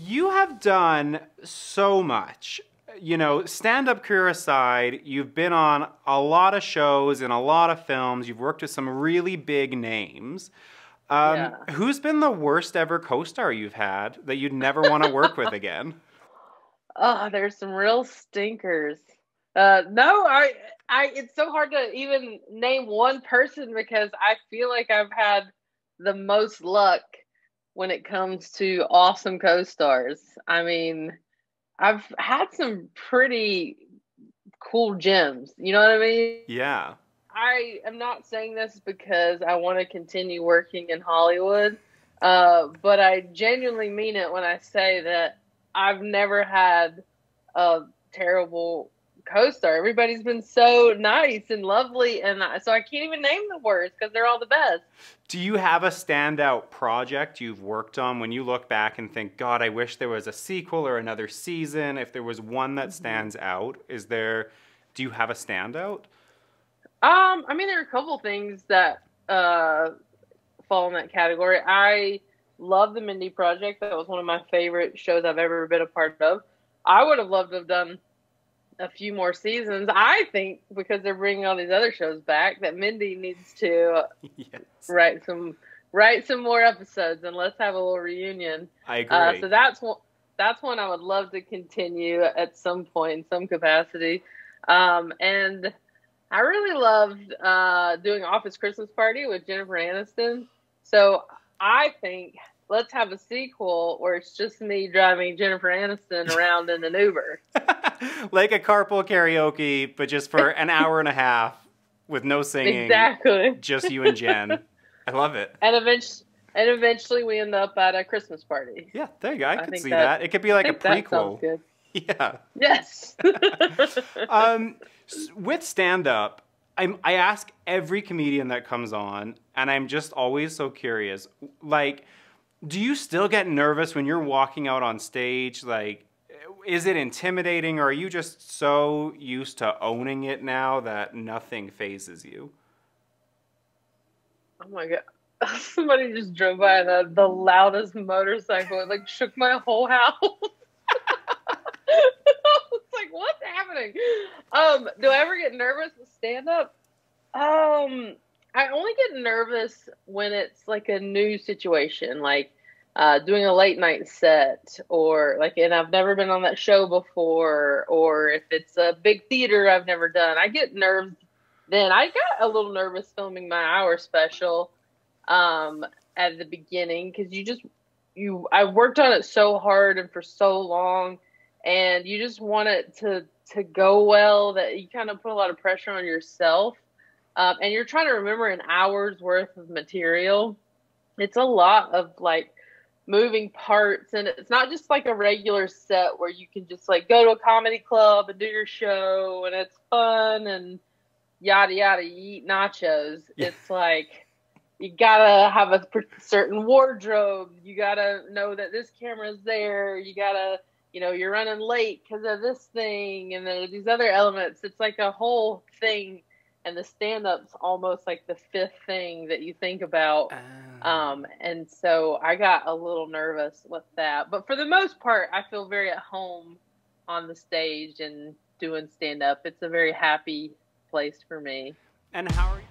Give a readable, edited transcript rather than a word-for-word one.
You have done so much. You know, stand-up career aside, you've been on a lot of shows and a lot of films. You've worked with some really big names. Yeah. Who's been the worst ever co-star you've had that you'd never want to work with again? Oh, there's some real stinkers. No, it's so hard to even name one person because I feel like I've had the most luck when it comes to awesome co-stars. I mean, I've had some pretty cool gems. You know what I mean? Yeah. I am not saying this because I want to continue working in Hollywood, but I genuinely mean it when I say that I've never had a terrible co-star. Everybody's been so nice and lovely, and so I can't even name the worst because they're all the best. Do you have a standout project you've worked on when you look back and think, God, I wish there was a sequel or another season? If there was one that stands out, do you have a standout? I mean, there are a couple things that fall in that category. I love the Mindy Project. That was one of my favorite shows I've ever been a part of. I would have loved to have done a few more seasons. I think because they're bringing all these other shows back, that Mindy needs to Yes. write some more episodes, and let's have a little reunion. I agree. So that's one I would love to continue at some point in some capacity. And I really loved doing Office Christmas Party with Jennifer Aniston. So I think let's have a sequel where it's just me driving Jennifer Aniston around in an Uber. Like a carpool karaoke, but just for an hour and a half with no singing. Exactly. Just you and Jen. I love it. And eventually we end up at a Christmas party. Yeah, there you go. I could see that. It could be like a That sounds prequel. good. Yeah. Yes. With stand-up, I ask every comedian that comes on, and I'm just always so curious. Like, do you still get nervous when you're walking out on stage? Like, is it intimidating, or are you just so used to owning it now that nothing phases you? Oh my God. Somebody just drove by the loudest motorcycle. It like shook my whole house. It's like, what's happening? Do I ever get nervous with stand up? I only get nervous when it's like a new situation, like doing a late night set, or like, and I've never been on that show before, or if it's a big theater I've never done. I get nerves then. I got a little nervous filming my hour special at the beginning because I worked on it so hard and for so long, and you just want it to go well that you kind of put a lot of pressure on yourself. And you're trying to remember an hour's worth of material. It's a lot of like moving parts, and it's not just like a regular set where you can just like go to a comedy club and do your show and it's fun and yada yada, you eat nachos. Yeah. It's like you gotta have a certain wardrobe, you gotta know that this camera's there, you gotta, you're running late because of this thing, and then these other elements. It's like a whole thing, and the stand-up's almost like the fifth thing that you think about. And so I got a little nervous with that, but for the most part I feel very at home on the stage and doing stand-up. It's a very happy place for me. And how are you?